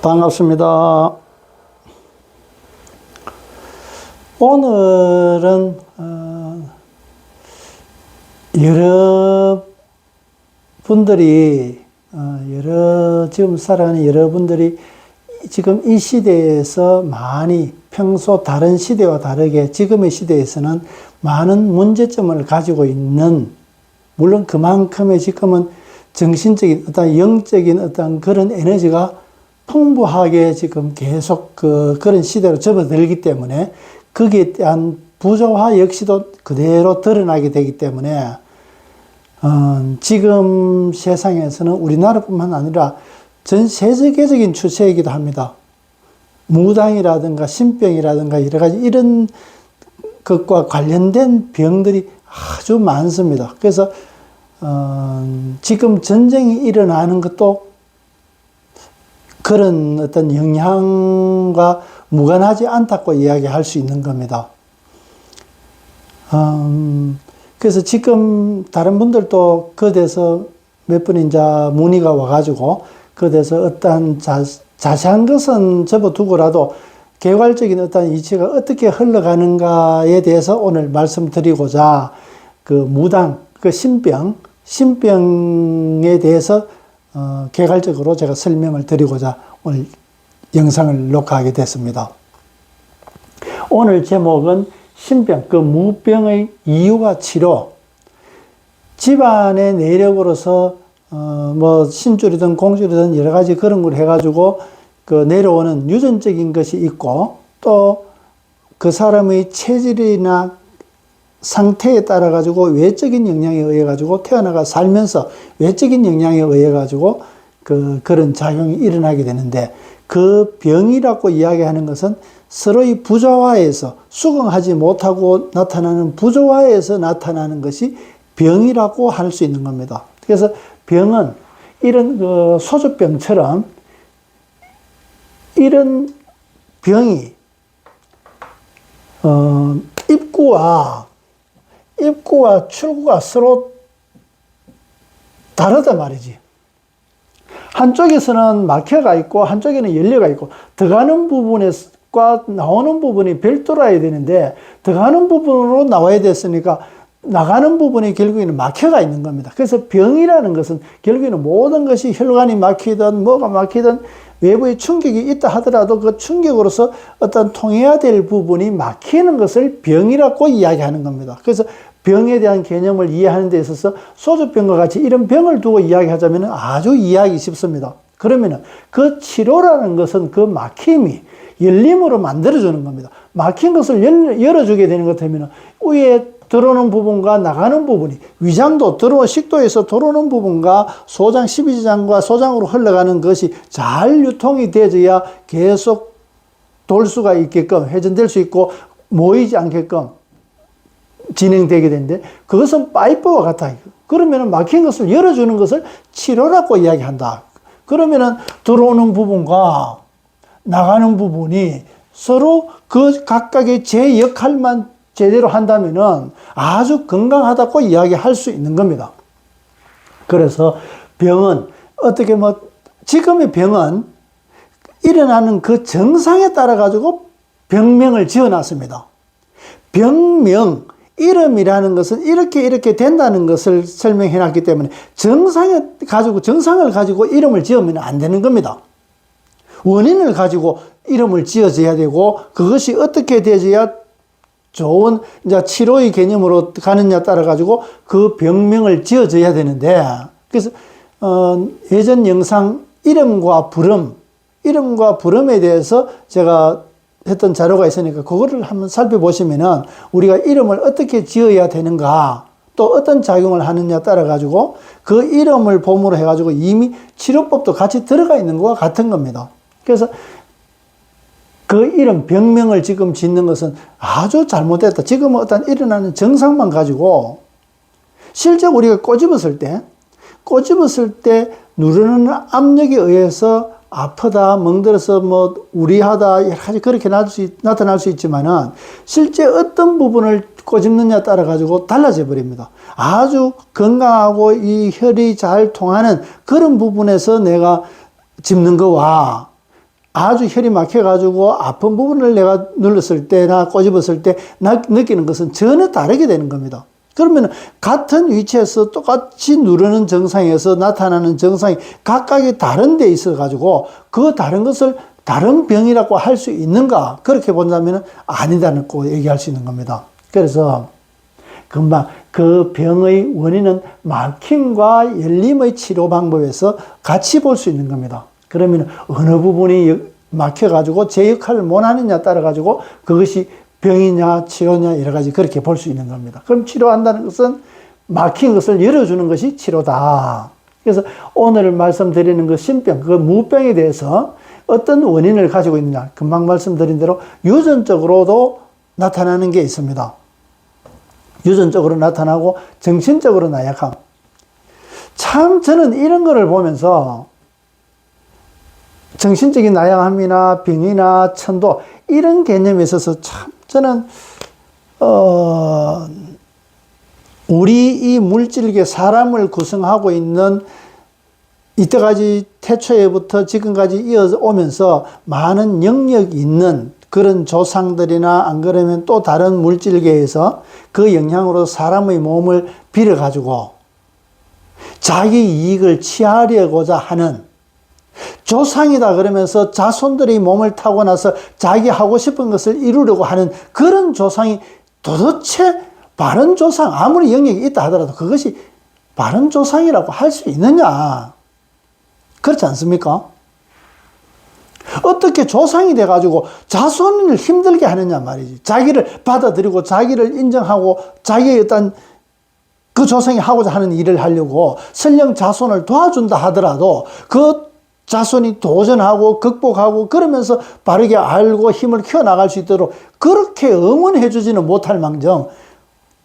반갑습니다. 오늘은 지금 살아가는 여러분들이 지금 이 시대에서 많이 평소 다른 시대와 다르게 지금의 시대에서는 많은 문제점을 가지고 있는, 물론 그만큼의 지금은 정신적인 어떤 영적인 어떤 그런 에너지가 풍부하게 지금 계속 그런 시대로 접어들기 때문에 거기에 대한 부조화 역시도 그대로 드러나게 되기 때문에 지금 세상에서는 우리나라뿐만 아니라 전 세계적인 추세이기도 합니다. 무당이라든가 신병이라든가 여러 가지 이런 것과 관련된 병들이 아주 많습니다. 그래서 지금 전쟁이 일어나는 것도 그런 어떤 영향과 무관하지 않다고 이야기할 수 있는 겁니다. 그래서 지금 다른 분들도 그 대해서 몇 분 이제 문의가 와가지고 그 대해서 어떠한 자세한 것은 접어두고라도 개괄적인 어떤 이치가 어떻게 흘러가는가에 대해서 오늘 말씀드리고자 그 무당, 그 신병에 대해서 개괄적으로 제가 설명을 드리고자 오늘 영상을 녹화하게 됐습니다. 오늘 제목은 신병, 그 무병의 이유와 치료. 집안의 내력으로서 뭐 신줄이든 공줄이든 여러 가지 그런 걸 해가지고 그 내려오는 유전적인 것이 있고, 또 그 사람의 체질이나 상태에 따라 가지고 외적인 영향에 의해 가지고 태어나가 살면서 외적인 영향에 의해 가지고 그런 작용이 일어나게 되는데, 그 병이라고 이야기하는 것은 서로의 부조화에서 수긍하지 못하고 나타나는 부조화에서 나타나는 것이 병이라고 할 수 있는 겁니다. 그래서 병은 이런 그 소주병처럼 이런 병이 입구와 출구가 서로 다르단 말이지. 한쪽에서는 막혀가 있고 한쪽에는 열려가 있고, 들어가는 부분과 나오는 부분이 별도라야 되는데 들어가는 부분으로 나와야 됐으니까 나가는 부분이 결국에는 막혀가 있는 겁니다. 그래서 병이라는 것은 결국에는 모든 것이 혈관이 막히든 뭐가 막히든 외부의 충격이 있다 하더라도 그 충격으로서 어떤 통해야 될 부분이 막히는 것을 병이라고 이야기하는 겁니다. 그래서 병에 대한 개념을 이해하는 데 있어서 소주병과 같이 이런 병을 두고 이야기하자면 아주 이해하기 쉽습니다. 그러면 그 치료라는 것은 그 막힘이 열림으로 만들어주는 겁니다. 막힌 것을 열어주게 되는 것 같으면 위에 들어오는 부분과 나가는 부분이, 위장도 식도에서 들어오는 부분과 소장, 십이지장과 소장으로 흘러가는 것이 잘 유통이 되어야 계속 돌 수가 있게끔, 회전될 수 있고 모이지 않게끔 진행되게 되는데, 그것은 파이프와 같아. 그러면 막힌 것을 열어주는 것을 치료라고 이야기한다. 그러면 들어오는 부분과 나가는 부분이 서로 그 각각의 제 역할만 제대로 한다면은 아주 건강하다고 이야기할 수 있는 겁니다. 그래서 병은 어떻게 지금의 병은 일어나는 그 정상에 따라 가지고 병명을 지어 놨습니다. 병명, 이름이라는 것은 이렇게 된다는 것을 설명해 놨기 때문에 정상을 가지고 이름을 지으면 안 되는 겁니다. 원인을 가지고 이름을 지어져야 되고, 그것이 어떻게 되어야 좋은 이제 치료의 개념으로 가느냐에 따라 가지고 그 병명을 지어져야 되는데, 그래서 예전 영상 이름과 부름에 대해서 제가 했던 자료가 있으니까 그거를 한번 살펴보시면은 우리가 이름을 어떻게 지어야 되는가, 또 어떤 작용을 하느냐에 따라 가지고 그 이름을 봄으로 해 가지고 이미 치료법도 같이 들어가 있는 것과 같은 겁니다. 그래서 그 이름, 병명을 지금 짓는 것은 아주 잘못됐다. 지금 어떤 일어나는 정상만 가지고, 실제 우리가 꼬집었을 때 누르는 압력에 의해서 아프다, 멍들어서 우리하다, 여러 가지 그렇게 나타날 수 있지만은 실제 어떤 부분을 꼬집느냐에 따라 가지고 달라져 버립니다. 아주 건강하고 이 혈이 잘 통하는 그런 부분에서 내가 짚는 거와 아주 혈이 막혀가지고 아픈 부분을 내가 눌렀을 때나 꼬집었을 때 느끼는 것은 전혀 다르게 되는 겁니다. 그러면 같은 위치에서 똑같이 누르는 증상에서 나타나는 증상이 각각의 다른 데 있어가지고 그 다른 것을 다른 병이라고 할 수 있는가? 그렇게 본다면 아니다고 얘기할 수 있는 겁니다. 그래서 금방 그 병의 원인은 막힘과 열림의 치료 방법에서 같이 볼 수 있는 겁니다. 그러면 어느 부분이 막혀가지고 제 역할을 못하느냐 따라가지고 그것이 병이냐 치료냐 여러 가지 그렇게 볼 수 있는 겁니다. 그럼 치료한다는 것은 막힌 것을 열어주는 것이 치료다. 그래서 오늘 말씀드리는 그 신병, 그 무병에 대해서 어떤 원인을 가지고 있느냐. 금방 말씀드린 대로 유전적으로도 나타나는 게 있습니다. 유전적으로 나타나고 정신적으로 나약함. 참 저는 이런 거를 보면서 정신적인 나약함이나 병이나 천도 이런 개념에 있어서 참 저는 우리 이 물질계 사람을 구성하고 있는 이때까지 태초에부터 지금까지 이어오면서 많은 영역이 있는 그런 조상들이나 안 그러면 또 다른 물질계에서 그 영향으로 사람의 몸을 빌어가지고 자기 이익을 취하려고자 하는 조상이다 그러면서 자손들이 몸을 타고 나서 자기 하고 싶은 것을 이루려고 하는 그런 조상이 도대체 바른 조상, 아무리 영역이 있다 하더라도 그것이 바른 조상이라고 할 수 있느냐? 그렇지 않습니까? 어떻게 조상이 돼가지고 자손을 힘들게 하느냐 말이지. 자기를 받아들이고 자기를 인정하고 자기의 어떤 그 조상이 하고자 하는 일을 하려고 설령 자손을 도와준다 하더라도 그 자손이 도전하고 극복하고 그러면서 바르게 알고 힘을 키워나갈 수 있도록 그렇게 응원해 주지는 못할 망정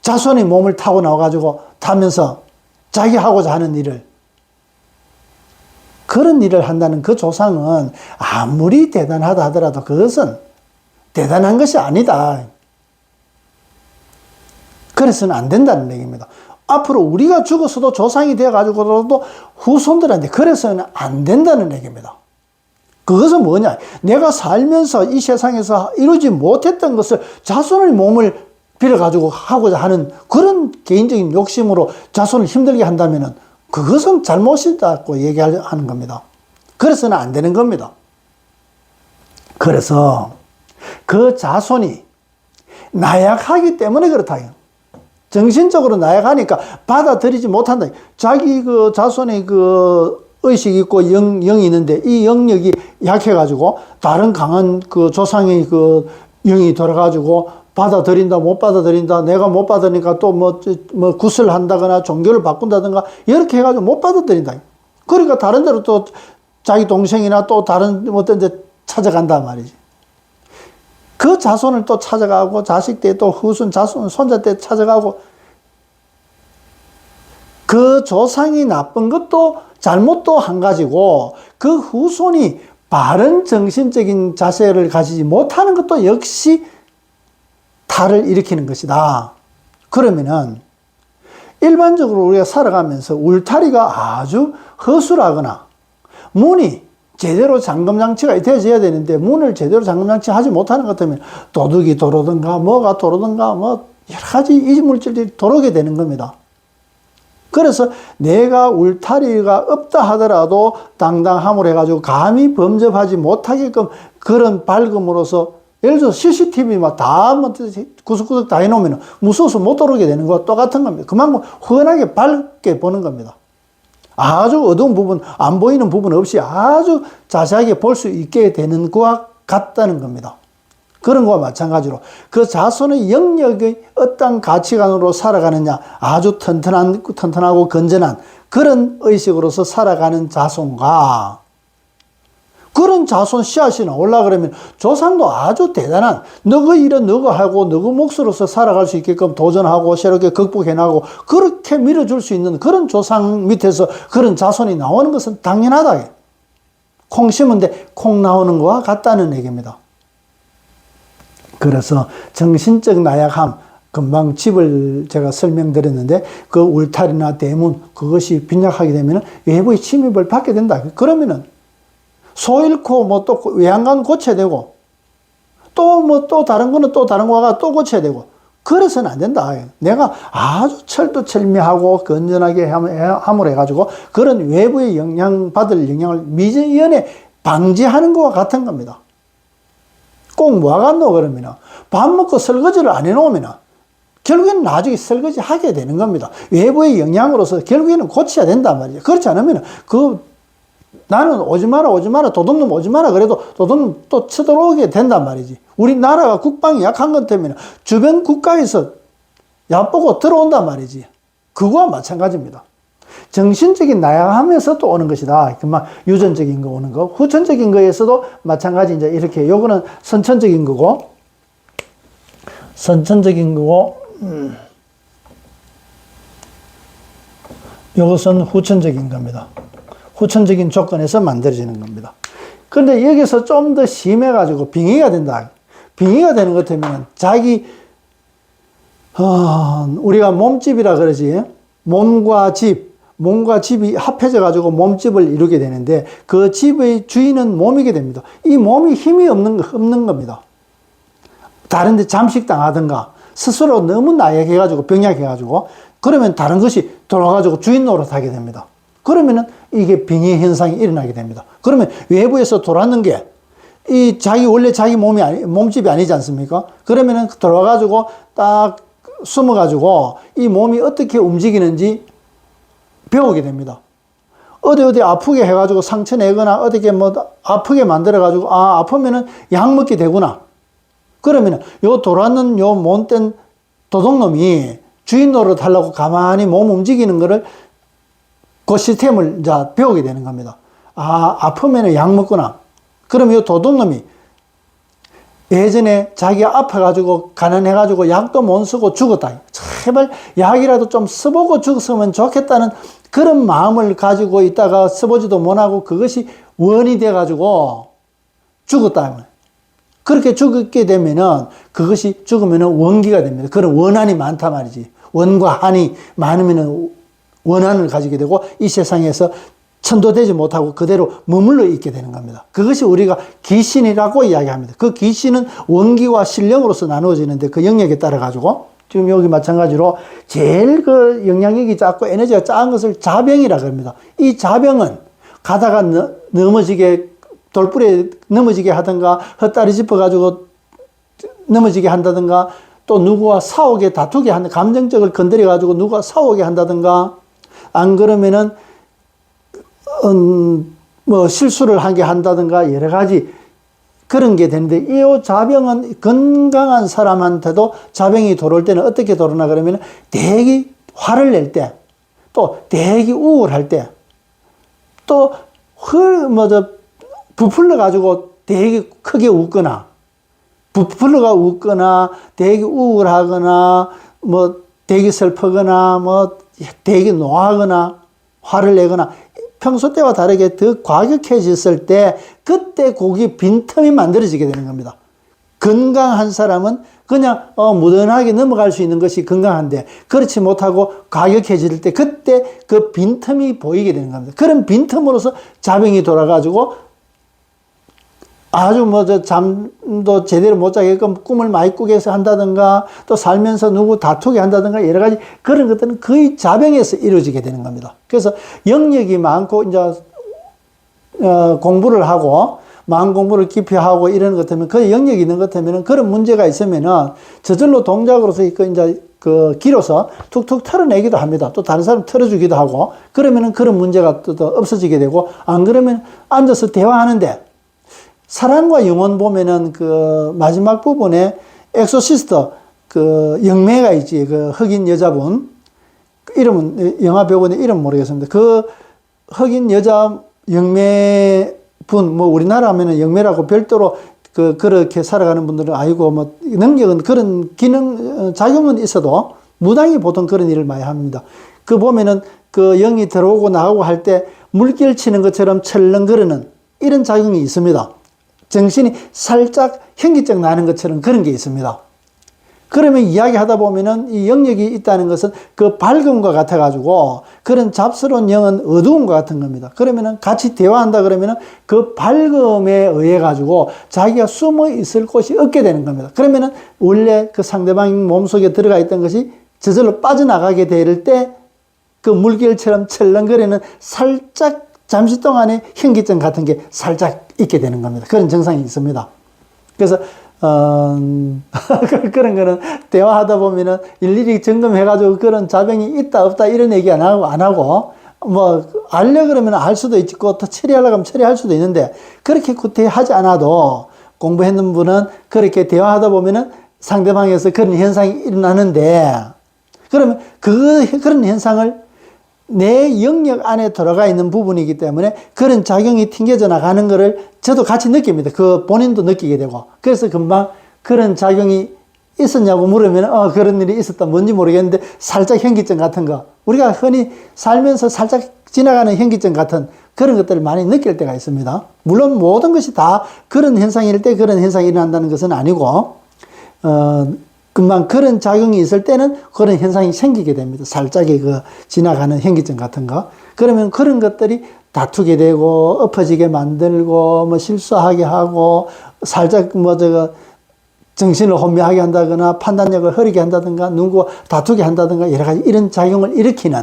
자손이 몸을 타고 나와가지고 타면서 자기 하고자 하는 일을 그런 일을 한다는 그 조상은 아무리 대단하다 하더라도 그것은 대단한 것이 아니다. 그래서는 안 된다는 얘기입니다. 앞으로 우리가 죽어서도 조상이 되어가지고도 후손들한테 그래서는 안 된다는 얘기입니다. 그것은 뭐냐? 내가 살면서 이 세상에서 이루지 못했던 것을 자손의 몸을 빌어가지고 하고자 하는 그런 개인적인 욕심으로 자손을 힘들게 한다면은 그것은 잘못이다고 얘기하는 겁니다. 그래서는 안 되는 겁니다. 그래서 그 자손이 나약하기 때문에 그렇다. 정신적으로 나약하니까 받아들이지 못한다. 자기 그 자손의 그 의식이 있고 영이 있는데 이 영역이 약해가지고 다른 강한 그 조상의 그 영이 돌아가지고 받아들인다, 못 받아들인다, 내가 못 받으니까 또 뭐 굿을 한다거나 종교를 바꾼다든가 이렇게 해가지고 못 받아들인다. 그러니까 다른 데로 또 자기 동생이나 또 다른 어떤 데 찾아간단 말이지. 그 자손을 또 찾아가고 자식 때 또 후손, 자손, 손자 때 찾아가고 그 조상이 나쁜 것도 잘못도 한 가지고 그 후손이 바른 정신적인 자세를 가지지 못하는 것도 역시 탈을 일으키는 것이다. 그러면은 일반적으로 우리가 살아가면서 울타리가 아주 허술하거나 문이 제대로 잠금장치가 되어져야 되는데 문을 제대로 잠금장치 하지 못하는 것 같으면 도둑이 들어오든가 뭐가 들어오든가 뭐 여러 가지 이물질들이 들어오게 되는 겁니다. 그래서 내가 울타리가 없다 하더라도 당당함을 해가지고 감히 범접하지 못하게끔 그런 밝음으로서 예를 들어서 CCTV 막 다 구석구석 다 해놓으면 무서워서 못 들어오게 되는 거와 똑같은 겁니다. 그만큼 훤하게 밝게 보는 겁니다. 아주 어두운 부분, 안 보이는 부분 없이 아주 자세하게 볼 수 있게 되는 것과 같다는 겁니다. 그런 것과 마찬가지로 그 자손의 영역의 어떤 가치관으로 살아가느냐 아주 튼튼하고 건전한 그런 의식으로서 살아가는 자손과 그런 자손 씨앗이 나오려고 그러면 조상도 아주 대단한 너그 일은 너가 하고 너그 몫으로서 살아갈 수 있게끔 도전하고 새롭게 극복해나가고 그렇게 밀어줄 수 있는 그런 조상 밑에서 그런 자손이 나오는 것은 당연하다. 콩 심은데 콩 나오는 것과 같다는 얘기입니다. 그래서 정신적 나약함, 금방 집을 제가 설명드렸는데 그 울타리나 대문 그것이 빈약하게 되면 외부의 침입을 받게 된다. 그러면은 소 잃고 뭐 또 외양간 고쳐야 되고 또 뭐 또 다른 거는 또 다른 거가 또 고쳐야 되고 그래서는 안 된다. 내가 아주 철두철미하고 건전하게 함으로 해가지고 그런 외부의 영향받을 영향을 미연에 방지하는 것과 같은 겁니다. 꼭 뭐 하겠노 그러면 밥 먹고 설거지를 안 해놓으면 결국에는 나중에 설거지 하게 되는 겁니다. 외부의 영향으로서 결국에는 고쳐야 된단 말이죠. 그렇지 않으면 나는 오지 마라 도둑놈 오지 마라 그래도 도둑놈 또 쳐들어오게 된단 말이지. 우리나라가 국방이 약한 것 때문에 주변 국가에서 얕보고 들어온단 말이지. 그거와 마찬가지입니다. 정신적인 나약함에서 또 오는 것이다. 그만 유전적인 거 오는 거, 후천적인 거에서도 마찬가지. 이제 이렇게 요거는 선천적인 거고, 요것은 후천적인 겁니다. 후천적인 조건에서 만들어지는 겁니다. 그런데 여기서 좀 더 심해가지고 빙의가 된다. 빙의가 되는 것 같으면 우리가 몸집이라 그러지. 몸과 집이 합해져 가지고 몸집을 이루게 되는데 그 집의 주인은 몸이게 됩니다. 이 몸이 힘이 없는 겁니다. 다른 데 잠식당하든가 스스로 너무 나약해 가지고 병약해 가지고 그러면 다른 것이 돌아가지고 주인 노릇하게 됩니다. 그러면은 이게 빙의 현상이 일어나게 됩니다. 그러면 외부에서 돌았는 게 원래 자기 몸집이 아니지 않습니까? 그러면은 돌아가지고 딱 숨어가지고 이 몸이 어떻게 움직이는지 배우게 됩니다. 어디 아프게 해가지고 상처 내거나 어떻게 뭐 아프게 만들어가지고 아프면은 약 먹게 되구나. 그러면은 요 돌았는 요 못된 도둑놈이 주인 노릇 하려고 가만히 몸 움직이는 거를 그 시스템을 이제 배우게 되는 겁니다. 아프면은 약 먹구나. 그럼 이 도둑놈이 예전에 자기가 아파가지고 가난해가지고 약도 못 쓰고 죽었다. 제발 약이라도 좀 써보고 죽었으면 좋겠다는 그런 마음을 가지고 있다가 써보지도 못하고 그것이 원이 돼가지고 죽었다. 그렇게 죽게 되면은 그것이 죽으면은 원기가 됩니다. 그런 원한이 많단 말이지. 원과 한이 많으면은 원한을 가지게 되고 이 세상에서 천도되지 못하고 그대로 머물러 있게 되는 겁니다. 그것이 우리가 귀신이라고 이야기합니다. 그 귀신은 원기와 신령으로서 나누어지는데 그 영역에 따라 가지고 지금 여기 마찬가지로 제일 그 영향력이 작고 에너지가 작은 것을 자병이라고 합니다. 이 자병은 가다가 넘어지게 돌불에 넘어지게 하든가 헛다리 짚어가지고 넘어지게 한다든가 또 누구와 싸우게 다투게 한다 감정적을 건드려가지고 누가 싸우게 한다든가 안 그러면은 뭐 실수를 하게 한다든가 여러 가지 그런 게 되는데 이 자병은 건강한 사람한테도 자병이 들어올 때는 어떻게 들어오나 그러면 되게 화를 낼 때 또 되게 우울할 때 또 부풀러 가지고 되게 크게 웃거나 부풀러가 웃거나 되게 우울하거나 뭐 되게 슬프거나 뭐 되게 노하거나 화를 내거나 평소 때와 다르게 더 과격해졌을 때 그때 거기 빈틈이 만들어지게 되는 겁니다. 건강한 사람은 그냥 무던하게 넘어갈 수 있는 것이 건강한데 그렇지 못하고 과격해질 때 그때 그 빈틈이 보이게 되는 겁니다. 그런 빈틈으로서 자병이 돌아가지고 아주 잠도 제대로 못 자게끔 꿈을 많이 꾸게 해서 한다든가 또 살면서 누구 다투게 한다든가 여러 가지 그런 것들은 거의 자병에서 이루어지게 되는 겁니다. 그래서 영역이 많고 이제 공부를 하고 마음 공부를 깊이 하고 이런 것 때문에 그 영역이 있는 것 때문에 그런 문제가 있으면은 저절로 동작으로서 이제 그 길어서 툭툭 털어내기도 합니다. 또 다른 사람 털어주기도 하고 그러면은 그런 문제가 또 없어지게 되고 안 그러면 앉아서 대화하는데 사랑과 영혼 보면은 그 마지막 부분에 엑소시스트 그 영매가 있지. 그 흑인 여자분. 이름은 영화 배우의 이름 모르겠습니다. 그 흑인 여자 영매분 뭐 우리나라 하면은 영매라고 별도로 그렇게 살아가는 분들은 아이고 뭐 능력은 그런 기능 작용은 있어도 무당이 보통 그런 일을 많이 합니다. 그 보면은 그 영이 들어오고 나오고 할 때 물결 치는 것처럼 철렁거리는 이런 작용이 있습니다. 정신이 살짝 현기증 나는 것처럼 그런 게 있습니다. 그러면 이야기하다 보면은 이 영역이 있다는 것은 그 밝음과 같아가지고 그런 잡스러운 영은 어두움과 같은 겁니다. 그러면은 같이 대화한다 그러면은 그 밝음에 의해 가지고 자기가 숨어 있을 곳이 없게 되는 겁니다. 그러면은 원래 그 상대방 몸속에 들어가 있던 것이 저절로 빠져나가게 될 때 그 물결처럼 철렁거리는 살짝 잠시 동안의 현기증 같은 게 살짝 있게 되는 겁니다. 그런 증상이 있습니다. 그래서 그런 거는 대화하다 보면은 일일이 점검해가지고 그런 자병이 있다 없다 이런 얘기 안 하고 뭐 알려 그러면 알 수도 있고 또 처리하려고 하면 처리할 수도 있는데 그렇게 구태하지 않아도 공부했는 분은 그렇게 대화하다 보면은 상대방에서 그런 현상이 일어나는데 그러면 그런 현상을 내 영역 안에 들어가 있는 부분이기 때문에 그런 작용이 튕겨져 나가는 것을 저도 같이 느낍니다. 그 본인도 느끼게 되고. 그래서 금방 그런 작용이 있었냐고 물으면, 그런 일이 있었다. 뭔지 모르겠는데 살짝 현기증 같은 거. 우리가 흔히 살면서 살짝 지나가는 현기증 같은 그런 것들을 많이 느낄 때가 있습니다. 물론 모든 것이 다 그런 현상일 때 그런 현상이 일어난다는 것은 아니고, 금방 그런 작용이 있을 때는 그런 현상이 생기게 됩니다. 살짝의 그 지나가는 현기증 같은 거. 그러면 그런 것들이 다투게 되고, 엎어지게 만들고, 뭐 실수하게 하고, 살짝 정신을 혼미하게 한다거나, 판단력을 흐리게 한다든가, 누구와 다투게 한다든가, 여러 가지 이런 작용을 일으키는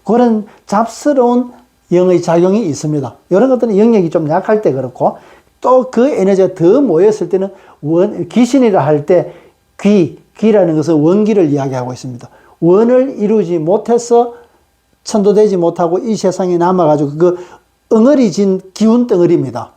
그런 잡스러운 영의 작용이 있습니다. 이런 것들은 영역이 좀 약할 때 그렇고, 또 그 에너지가 더 모였을 때는 귀신이라 할 때 귀라는 것은 원기를 이야기하고 있습니다. 원을 이루지 못해서 천도되지 못하고 이 세상에 남아가지고 그 엉어리진 기운 덩어리입니다.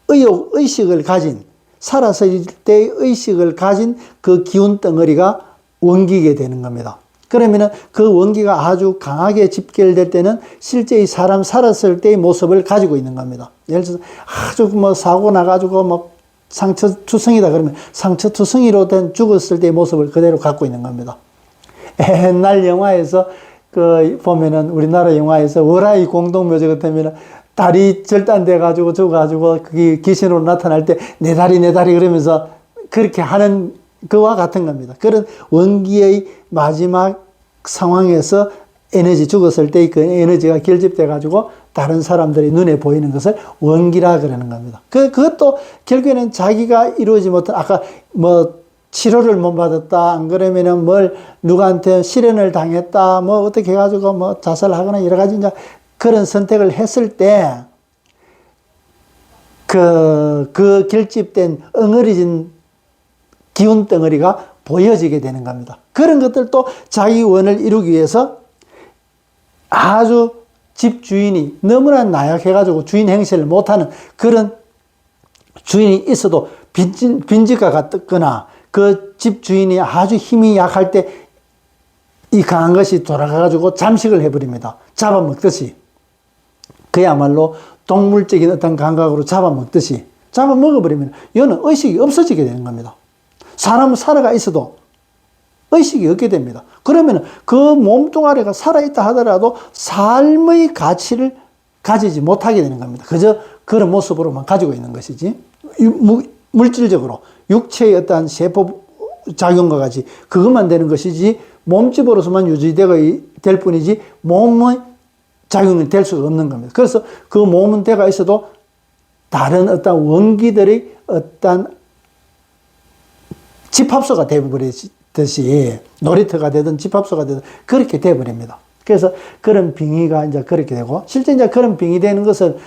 의식을 가진, 살았을 때의 의식을 가진 그 기운 덩어리가 원기게 되는 겁니다. 그러면은 그 원기가 아주 강하게 집결될 때는 실제의 사람 살았을 때의 모습을 가지고 있는 겁니다. 예를 들어서 아주 사고 나가지고 상처투성이다 그러면 상처투성이로 된 죽었을 때의 모습을 그대로 갖고 있는 겁니다. 옛날 영화에서 보면은 우리나라 영화에서 월화의 공동묘지 같으면은 다리 절단돼 가지고 죽어가지고 그게 귀신으로 나타날 때 내 다리 그러면서 그렇게 하는 그와 같은 겁니다. 그런 원기의 마지막 상황에서 죽었을 때 그 에너지가 결집돼 가지고 다른 사람들이 눈에 보이는 것을 원기라 그러는 겁니다. 그것도 결국에는 자기가 이루어지 못한, 아까 치료를 못 받았다, 안 그러면은 누구한테 실현을 당했다, 어떻게 해가지고 자살하거나 여러 가지 이제 그런 선택을 했을 때, 그 결집된 엉어리진 기운 덩어리가 보여지게 되는 겁니다. 그런 것들도 자기 원을 이루기 위해서 아주 집주인이 너무나 나약해가지고 주인 행세를 못하는 그런 주인이 있어도 빈집과 같거나 그 집주인이 아주 힘이 약할 때 이 강한 것이 돌아가가지고 잠식을 해버립니다. 잡아먹듯이. 그야말로 동물적인 어떤 감각으로 잡아먹듯이. 잡아먹어버리면 이거는 의식이 없어지게 되는 겁니다. 사람은 살아가 있어도 의식이 없게 됩니다. 그러면 그 몸뚱아리가 살아있다 하더라도 삶의 가치를 가지지 못하게 되는 겁니다. 그저 그런 모습으로만 가지고 있는 것이지. 물질적으로 육체의 어떠한 세포 작용과 같이 그것만 되는 것이지 몸집으로서만 유지되고 될 뿐이지 몸의 작용이 될 수가 없는 겁니다. 그래서 그 몸은 되가 있어도 다른 어떤 원기들의 어떤 집합소가 되어버리듯이 놀이터가 되든 집합소가 되든 그렇게 되어버립니다. 그래서 그런 빙의가 이제 그렇게 되고 실제 이제 그런 빙의 되는 것은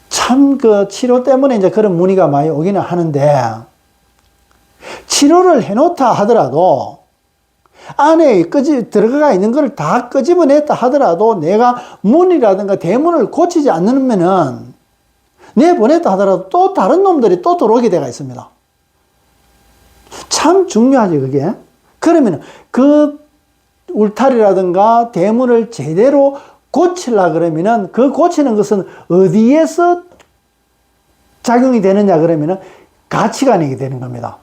참 치료 때문에 이제 그런 문의가 많이 오기는 하는데 치료를 해놓다 하더라도 안에 들어가 있는 걸 다 끄집어냈다 하더라도 내가 문이라든가 대문을 고치지 않으면은 내보냈다 하더라도 또 다른 놈들이 또 들어오게 되어 있습니다. 참 중요하지 그게. 그러면 그 울타리라든가 대문을 제대로 고치려 그러면은 그 고치는 것은 어디에서 작용이 되느냐 그러면은 가치관이게 되는 겁니다.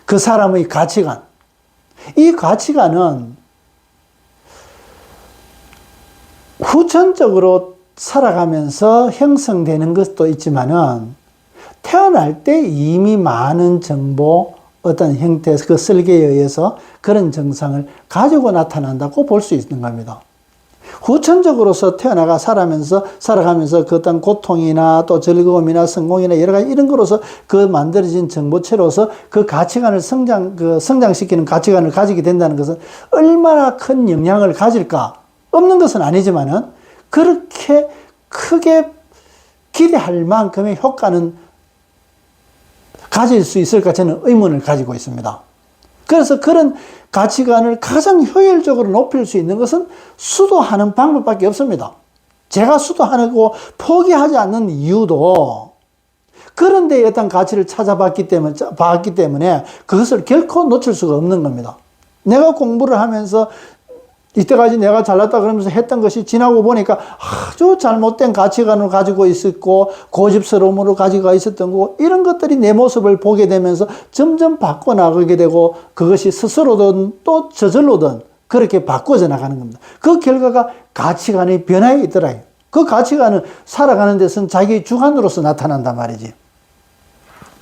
그 사람의 가치관. 이 가치관은 후천적으로 살아가면서 형성되는 것도 있지만은 태어날 때 이미 많은 정보, 어떤 형태, 그 설계에 의해서 그런 증상을 가지고 나타난다고 볼 수 있는 겁니다. 후천적으로서 태어나가 살아가면서 그 어떤 고통이나 또 즐거움이나 성공이나 여러 가지 이런 거로서 그 만들어진 정보체로서 그 가치관을 성장시키는 가치관을 가지게 된다는 것은 얼마나 큰 영향을 가질까? 없는 것은 아니지만은 그렇게 크게 기대할 만큼의 효과는 가질 수 있을까? 저는 의문을 가지고 있습니다. 그래서 그런 가치관을 가장 효율적으로 높일 수 있는 것은 수도하는 방법밖에 없습니다. 제가 수도하고 포기하지 않는 이유도 그런 데에 어떤 가치를 찾아봤기 때문에 그것을 결코 놓칠 수가 없는 겁니다. 내가 공부를 하면서 이때까지 내가 잘났다 그러면서 했던 것이 지나고 보니까 아주 잘못된 가치관을 가지고 있었고 고집스러움으로 가지고 있었던 거고 이런 것들이 내 모습을 보게 되면서 점점 바꿔나가게 되고 그것이 스스로든 또 저절로든 그렇게 바꿔져 나가는 겁니다. 그 결과가 가치관의 변화에 있더라고요. 그 가치관은 살아가는 데서는 자기 주관으로서 나타난단 말이지.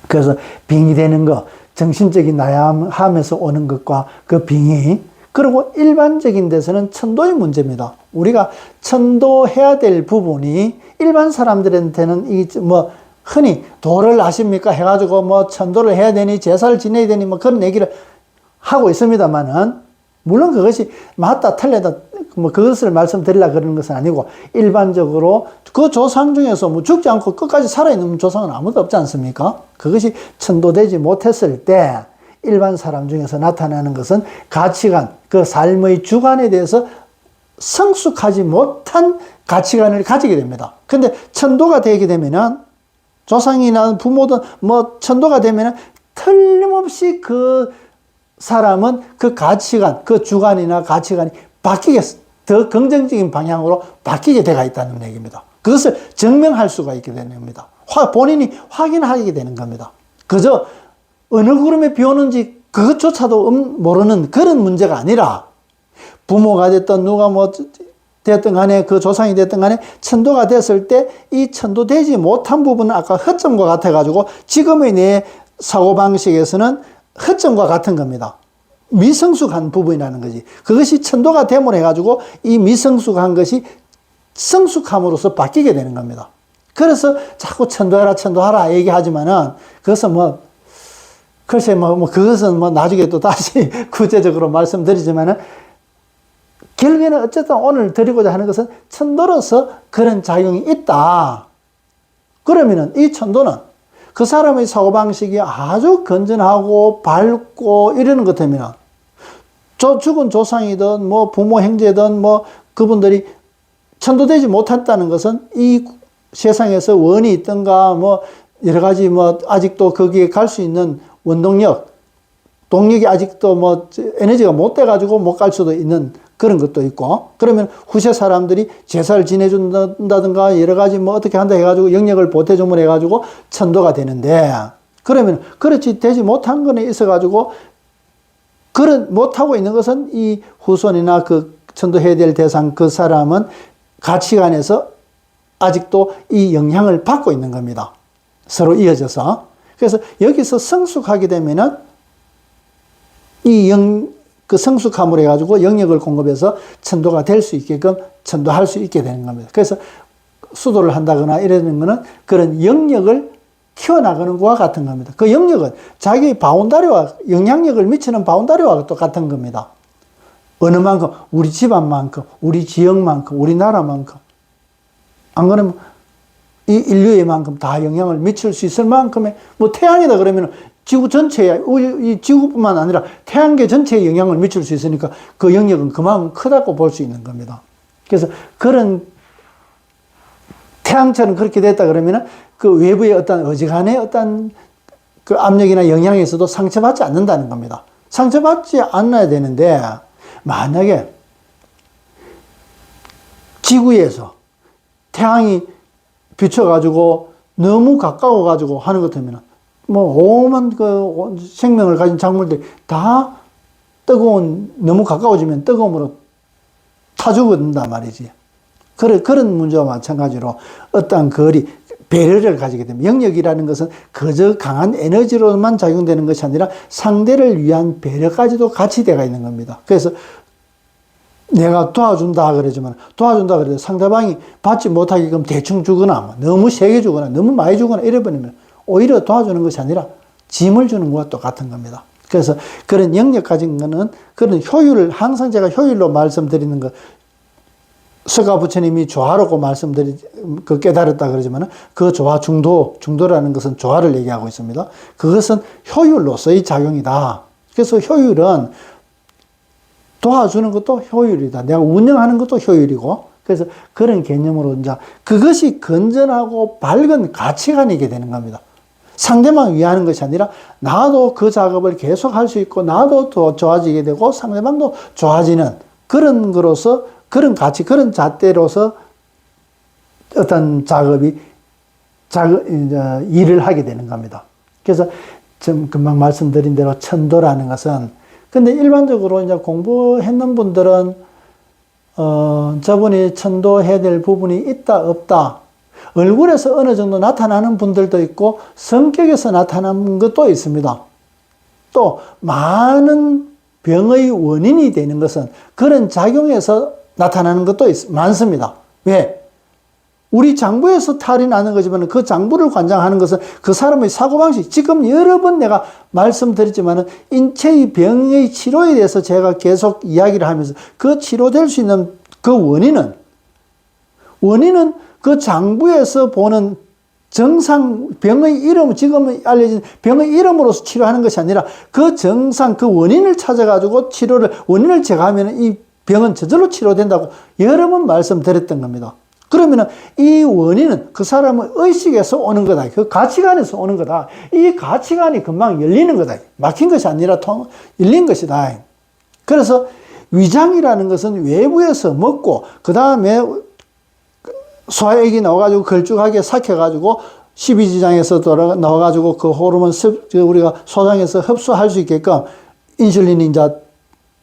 그래서 빙의 되는 거, 정신적인 나약함에서 오는 것과 그 빙의, 그리고 일반적인 데서는 천도의 문제입니다. 우리가 천도해야 될 부분이 일반 사람들한테는 흔히 도를 아십니까? 해가지고 천도를 해야 되니 제사를 지내야 되니 그런 얘기를 하고 있습니다만은 물론 그것이 맞다 틀리다 그것을 말씀드리려고 그러는 것은 아니고 일반적으로 그 조상 중에서 죽지 않고 끝까지 살아있는 조상은 아무도 없지 않습니까? 그것이 천도되지 못했을 때 일반 사람 중에서 나타나는 것은 가치관, 그 삶의 주관에 대해서 성숙하지 못한 가치관을 가지게 됩니다. 근데 천도가 되게 되면은 조상이나 부모든 천도가 되면은 틀림없이 그 사람은 그 가치관, 그 주관이나 가치관이 더 긍정적인 방향으로 바뀌게 되어 있다는 얘기입니다. 그것을 증명할 수가 있게 되는 겁니다. 본인이 확인하게 되는 겁니다. 그저 어느 구름에 비 오는지 그것조차도 모르는 그런 문제가 아니라 부모가 됐든 누가 됐든 간에 그 조상이 됐든 간에 천도가 됐을 때 이 천도되지 못한 부분은 아까 허점과 같아가지고 지금의 내 사고방식에서는 허점과 같은 겁니다. 미성숙한 부분이라는 거지. 그것이 천도가 됨으로 해가지고 이 미성숙한 것이 성숙함으로써 바뀌게 되는 겁니다. 그래서 자꾸 천도하라 얘기하지만은 그것은 글쎄, 그것은 나중에 또 다시 구체적으로 말씀드리지만은, 결국에는 어쨌든 오늘 드리고자 하는 것은 천도로서 그런 작용이 있다. 그러면은 이 천도는 그 사람의 사고방식이 아주 건전하고 밝고 이러는 것 같으면, 죽은 조상이든 부모 형제든 그분들이 천도되지 못했다는 것은 이 세상에서 원이 있던가 여러 가지 아직도 거기에 갈 수 있는 동력이 아직도 에너지가 못 돼가지고 못 갈 수도 있는 그런 것도 있고, 그러면 후세 사람들이 제사를 지내준다든가 여러 가지 어떻게 한다 해가지고 영역을 보태주문 해가지고 천도가 되는데, 그러면 그렇지 되지 못한 거에 있어가지고 못하고 있는 것은 이 후손이나 그 천도해야 될 대상 그 사람은 가치관에서 아직도 이 영향을 받고 있는 겁니다. 서로 이어져서. 그래서 여기서 성숙하게 되면은 그 성숙함으로 해가지고 영역을 공급해서 천도가 될 수 있게끔 천도할 수 있게 되는 겁니다. 그래서 수도를 한다거나 이러는 거는 그런 영역을 키워나가는 것과 같은 겁니다. 그 영역은 자기 바운다리와 영향력을 미치는 바운다리와 똑같은 겁니다. 어느 만큼, 우리 집안만큼, 우리 지역만큼, 우리나라만큼. 안 그러면 이 인류의 만큼 다 영향을 미칠 수 있을 만큼의 태양이다 그러면 지구 전체에, 이 지구뿐만 아니라 태양계 전체에 영향을 미칠 수 있으니까 그 영역은 그만큼 크다고 볼 수 있는 겁니다. 그래서 그런 태양처럼 그렇게 됐다 그러면은 그 외부의 어떤 어지간한 어떤 그 압력이나 영향에서도 상처받지 않는다는 겁니다. 상처받지 않아야 되는데, 만약에 지구에서 태양이 비춰가지고 너무 가까워가지고 하는 것 같으면 오만 그 생명을 가진 작물들이 다 너무 가까워지면 뜨거움으로 타 죽는단 말이지. 그런 문제와 마찬가지로 어떠한 거리, 배려를 가지게 됩니다. 영역이라는 것은 그저 강한 에너지로만 작용되는 것이 아니라 상대를 위한 배려까지도 같이 되어 있는 겁니다. 그래서 내가 도와준다 그러지만 도와준다 그래도 상대방이 받지 못하게끔 대충 주거나 너무 세게 주거나 너무 많이 주거나 이래버리면 오히려 도와주는 것이 아니라 짐을 주는 것과 똑같은 겁니다. 그래서 그런 영역 가진 거는 그런 효율을 항상 제가 효율로 말씀드리는 것 서가 부처님이 조화라고 깨달았다 그러지만 그 조화 중도라는 것은 조화를 얘기하고 있습니다. 그것은 효율로서의 작용이다. 그래서 효율은 도와주는 것도 효율이다. 내가 운영하는 것도 효율이고, 그래서 그런 개념으로 이제 그것이 건전하고 밝은 가치관이게 되는 겁니다. 상대방을 위하는 것이 아니라 나도 그 작업을 계속 할 수 있고 나도 더 좋아지게 되고 상대방도 좋아지는 그런 거로서 그런 가치, 그런 잣대로서 어떤 일을 하게 되는 겁니다. 그래서 좀 금방 말씀드린 대로 천도라는 것은 근데 일반적으로 이제 공부했는 분들은, 저분이 천도해야 될 부분이 있다, 없다. 얼굴에서 어느 정도 나타나는 분들도 있고, 성격에서 나타나는 것도 있습니다. 또, 많은 병의 원인이 되는 것은 그런 작용에서 나타나는 것도 많습니다. 왜? 우리 장부에서 탈이 나는 거지만 그 장부를 관장하는 것은 그 사람의 사고방식, 지금 여러 번 내가 말씀드렸지만 인체의 병의 치료에 대해서 제가 계속 이야기를 하면서 그 치료될 수 있는 그 원인은 그 장부에서 보는 정상 병의 이름, 지금 알려진 병의 이름으로서 치료하는 것이 아니라 그 정상, 그 원인을 찾아가지고 원인을 제거하면 이 병은 저절로 치료된다고 여러 번 말씀드렸던 겁니다. 그러면 이 원인은 그 사람의 의식에서 오는 거다. 그 가치관에서 오는 거다. 이 가치관이 금방 열리는 거다. 막힌 것이 아니라 열린 것이다. 그래서 위장이라는 것은 외부에서 먹고 그 다음에 소화액이 나와가지고 걸쭉하게 삭혀가지고 12지장에서 나와가지고 그 호르몬 우리가 소장에서 흡수할 수 있게끔 인슐린이 이제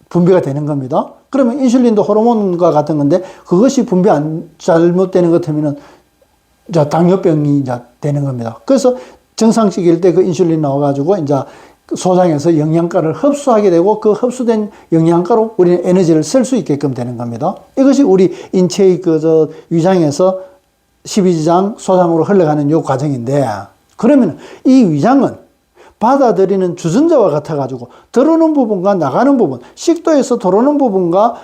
분비가 되는 겁니다. 그러면 인슐린도 호르몬과 같은 건데 그것이 분비 잘못되는 것 같으면 당뇨병이 이제 되는 겁니다. 그래서 정상적일 때 그 인슐린 나와가지고 이제 소장에서 영양가를 흡수하게 되고 그 흡수된 영양가로 우리는 에너지를 쓸 수 있게끔 되는 겁니다. 이것이 우리 인체의 위장에서 12지장 소장으로 흘러가는 요 과정인데, 그러면 이 위장은 받아들이는 주전자와 같아가지고 들어오는 부분과 나가는 부분, 식도에서 들어오는 부분과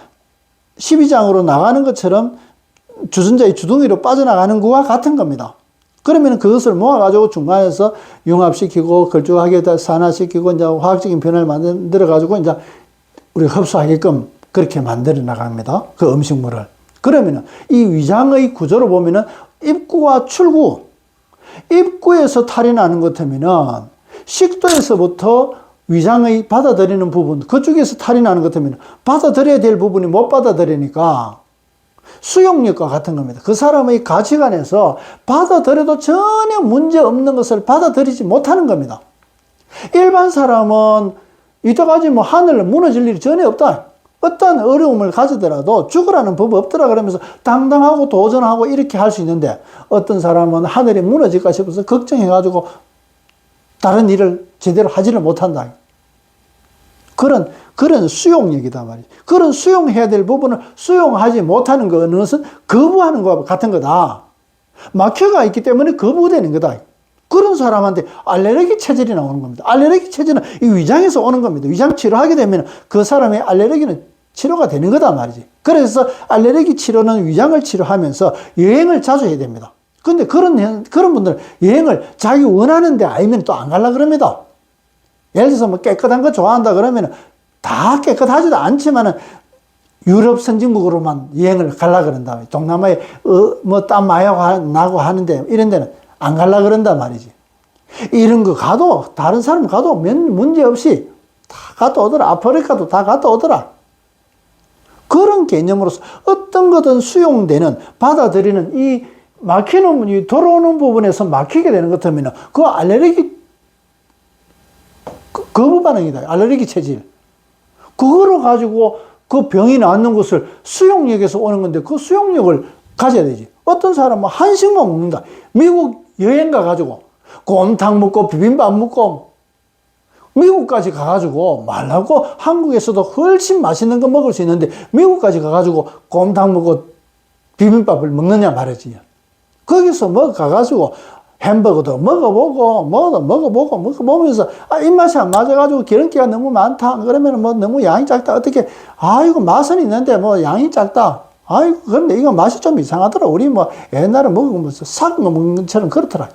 12장으로 나가는 것처럼 주전자의 주둥이로 빠져나가는 것과 같은 겁니다. 그러면 그것을 모아가지고 중간에서 융합시키고 걸쭉하게 산화시키고 이제 화학적인 변화를 만들어가지고 이제 우리가 흡수하게끔 그렇게 만들어 나갑니다. 그 음식물을. 그러면 이 위장의 구조를 보면은 입구와 출구, 입구에서 탈이 나는 것 같으면은 식도에서부터 위장의 받아들이는 부분, 그쪽에서 탈이 나는 것 같으면 받아들여야 될 부분이 못 받아들이니까 수용력과 같은 겁니다. 그 사람의 가치관에서 받아들여도 전혀 문제 없는 것을 받아들이지 못하는 겁니다. 일반 사람은 이때까지 하늘을 무너질 일이 전혀 없다. 어떤 어려움을 가지더라도 죽으라는 법 없더라 그러면서 당당하고 도전하고 이렇게 할 수 있는데, 어떤 사람은 하늘이 무너질까 싶어서 걱정해가지고 다른 일을 제대로 하지를 못한다. 그런 수용력이다 말이지. 그런 수용해야 될 부분을 수용하지 못하는 것은 거부하는 것과 같은 거다. 막혀가 있기 때문에 거부되는 거다. 그런 사람한테 알레르기 체질이 나오는 겁니다. 알레르기 체질은 이 위장에서 오는 겁니다. 위장 치료하게 되면 그 사람의 알레르기는 치료가 되는 거다 말이지. 그래서 알레르기 치료는 위장을 치료하면서 여행을 자주 해야 됩니다. 근데 그런 분들은 여행을 자기 원하는 데 아니면 또 안 가려고 그럽니다. 예를 들어서 깨끗한 거 좋아한다 그러면 다 깨끗하지도 않지만은 유럽 선진국으로만 여행을 가려고 그런다. 동남아에 땀 많이 나고 하는데 이런 데는 안 가려고 그런단 말이지. 이런 거 가도, 다른 사람 가도 문제 없이 다 갔다 오더라. 아프리카도 다 갔다 오더라. 그런 개념으로서 어떤 거든 수용되는, 받아들이는 이 막히는, 돌아오는 부분에서 막히게 되는 것 같으면 그 알레르기 거부 반응이다. 알레르기 체질. 그거로 가지고 그 병이 낫는 것을 수용력에서 오는 건데 그 수용력을 가져야 되지. 어떤 사람은 한식만 먹는다. 미국 여행 가가지고 곰탕 먹고 비빔밥 먹고 미국까지 가가지고 말라고 한국에서도 훨씬 맛있는 거 먹을 수 있는데 미국까지 가가지고 곰탕 먹고 비빔밥을 먹느냐 말이지. 거기서 가가지고 햄버거도 먹어보고 뭐도 먹어보면서 입맛이 안 맞아가지고 기름기가 너무 많다 그러면 너무 양이 작다 어떻게 아이고 맛은 있는데 양이 작다 아이고 그런데 이거 맛이 좀 이상하더라. 우리 옛날에 먹으면서 싹 먹는 것처럼 그렇더라.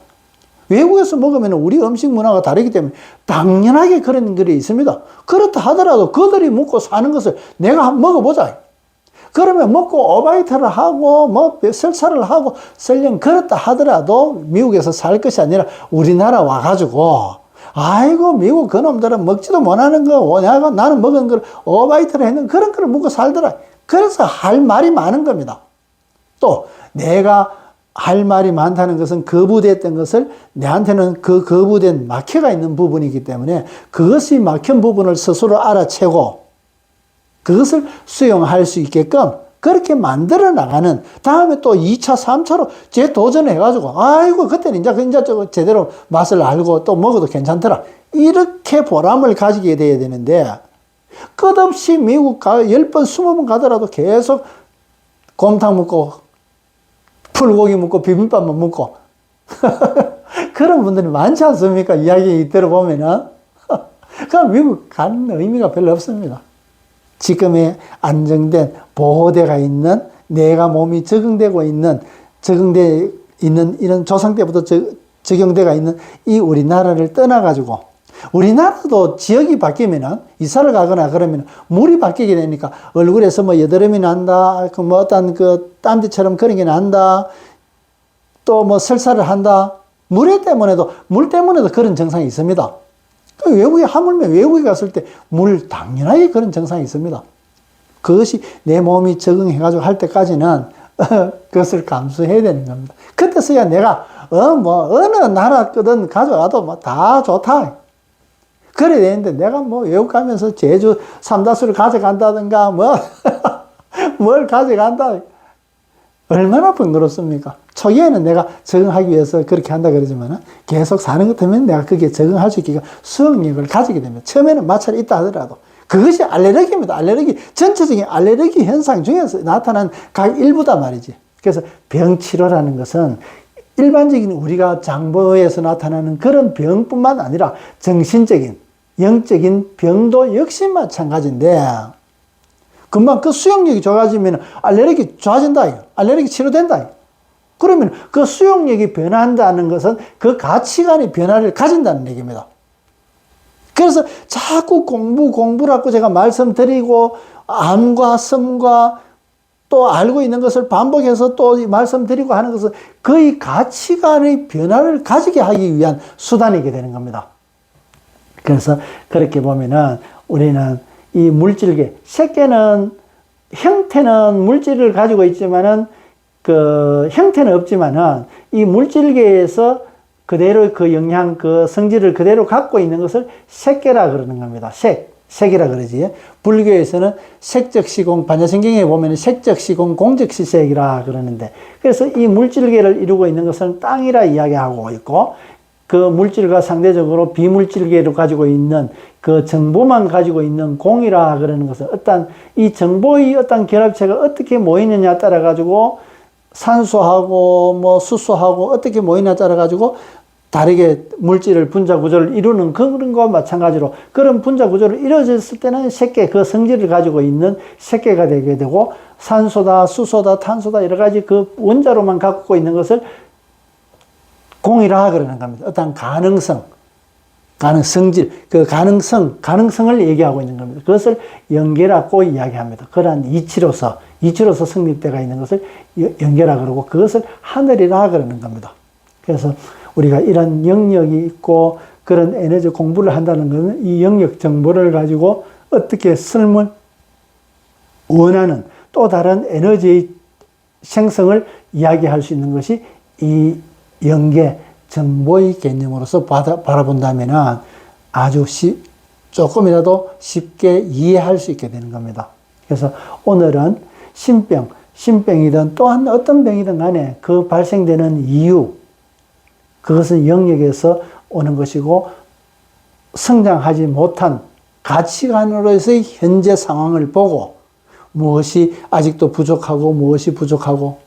외국에서 먹으면 우리 음식 문화가 다르기 때문에 당연하게 그런 글이 있습니다. 그렇다 하더라도 그들이 먹고 사는 것을 내가 한번 먹어보자. 그러면 먹고 오바이트를 하고 설사를 하고 설령 그렇다 하더라도 미국에서 살 것이 아니라 우리나라 와가지고 아이고 미국 그놈들은 먹지도 못하는 거 나는 먹은 걸 오바이트를 했는 그런 걸 먹고 살더라. 그래서 할 말이 많은 겁니다. 또 내가 할 말이 많다는 것은 거부됐던 것을 내한테는 그 거부된 막혀가 있는 부분이기 때문에 그것이 막힌 부분을 스스로 알아채고 그것을 수용할 수 있게끔 그렇게 만들어 나가는 다음에 또 2차, 3차로 재도전해가지고 아이고 그때는 이제 제대로 맛을 알고 또 먹어도 괜찮더라. 이렇게 보람을 가지게 돼야 되는데 끝없이 미국 10번, 20번 가더라도 계속 곰탕 먹고 풀고기 먹고 비빔밥만 먹고 그런 분들이 많지 않습니까? 이야기 들어보면은 그럼 미국 가는 의미가 별로 없습니다. 지금의 안정된 보호대가 있는 내가 몸이 적응되고 있는 이런 조상 때부터 적용되어 있는 이 우리나라를 떠나가지고 우리나라도 지역이 바뀌면은 이사를 가거나 그러면 물이 바뀌게 되니까 얼굴에서 여드름이 난다, 어떤 땀띠처럼 그런 게 난다, 또 설사를 한다. 물 때문에도 그런 증상이 있습니다. 하물며 외국에 갔을 때 당연하게 그런 증상이 있습니다. 그것이 내 몸이 적응해가지고 할 때까지는 그것을 감수해야 되는 겁니다. 그때서야 내가 어느 나라 거든 가져가도 다 좋다. 그래야 되는데 내가 외국 가면서 제주 삼다수를 가져간다든가 뭘 가져간다. 얼마나 번거롭습니까? 초기에는 내가 적응하기 위해서 그렇게 한다 그러지만 계속 사는 것 때문에 내가 그게 적응할 수 있게 수용력을 가지게 됩니다. 처음에는 마찰이 있다 하더라도 그것이 알레르기입니다. 전체적인 알레르기 현상 중에서 나타난 각 일부다 말이지. 그래서 병치료라는 것은 일반적인 우리가 장보에서 나타나는 그런 병뿐만 아니라 정신적인 영적인 병도 역시 마찬가지인데 금방 그 수용력이 좋아지면 알레르기 좋아진다. 알레르기 치료된다. 그러면 그 수용력이 변한다는 것은 그 가치관의 변화를 가진다는 얘기입니다. 그래서 자꾸 공부라고 제가 말씀드리고 암과 섬과 또 알고 있는 것을 반복해서 또 말씀드리고 하는 것은 그의 가치관의 변화를 가지게 하기 위한 수단이게 되는 겁니다. 그래서 그렇게 보면은 우리는 이 물질계, 새끼는 형태는 물질을 가지고 있지만은 형태는 없지만은 이 물질계에서 그대로 그 영양, 그 성질을 그대로 갖고 있는 것을 색계라 그러는 겁니다. 색이라 그러지. 불교에서는 색적시공, 반야성경에 보면 색적시공, 공적시색이라 그러는데, 그래서 이 물질계를 이루고 있는 것은 땅이라 이야기하고 있고, 그 물질과 상대적으로 비물질계를 가지고 있는 그 정보만 가지고 있는 공이라 그러는 것은 이 정보의 어떤 결합체가 어떻게 모이느냐에 따라 가지고 산소하고 수소하고 어떻게 모이느냐에 따라 가지고 다르게 물질을 분자 구조를 이루는 그런 것과 마찬가지로 그런 분자 구조를 이루어졌을 때는 색계, 그 성질을 가지고 있는 색계가 되게 되고 산소다, 수소다, 탄소다 여러 가지 그 원자로만 갖고 있는 것을 공이라 그러는 겁니다. 어떤 성질, 그 가능성을 얘기하고 있는 겁니다. 그것을 연계라고 이야기합니다. 그러한 이치로서 성립되어 있는 것을 연계라 그러고 그것을 하늘이라 그러는 겁니다. 그래서 우리가 이런 영역이 있고 그런 에너지 공부를 한다는 것은 이 영역 정보를 가지고 어떻게 삶을 원하는 또 다른 에너지의 생성을 이야기할 수 있는 것이 이 영계 정보의 개념으로서 바라본다면 아주 조금이라도 쉽게 이해할 수 있게 되는 겁니다. 그래서 오늘은 신병이든 또한 어떤 병이든 간에 그 발생되는 이유, 그것은 영역에서 오는 것이고 성장하지 못한 가치관으로서의 현재 상황을 보고 무엇이 아직도 부족하고 무엇이 부족하고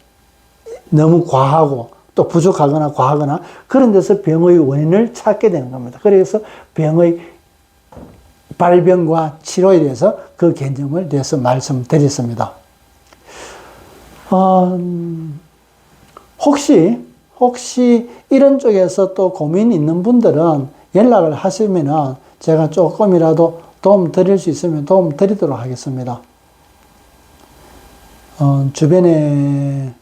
너무 과하고 또 부족하거나 과하거나 그런 데서 병의 원인을 찾게 되는 겁니다. 그래서 병의 발병과 치료에 대해서 그 개념을 대해서 말씀드렸습니다. 혹시 이런 쪽에서 또 고민 있는 분들은 연락을 하시면은 제가 조금이라도 도움 드릴 수 있으면 도움 드리도록 하겠습니다. 주변에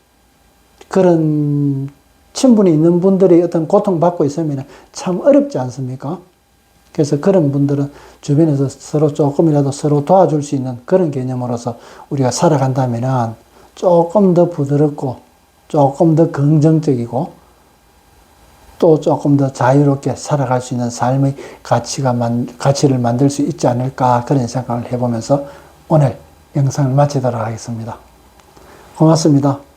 그런 친분이 있는 분들이 어떤 고통받고 있으면 참 어렵지 않습니까? 그래서 그런 분들은 주변에서 서로 조금이라도 서로 도와줄 수 있는 그런 개념으로서 우리가 살아간다면 조금 더 부드럽고 조금 더 긍정적이고 또 조금 더 자유롭게 살아갈 수 있는 삶의 가치를 만들 수 있지 않을까 그런 생각을 해보면서 오늘 영상을 마치도록 하겠습니다. 고맙습니다.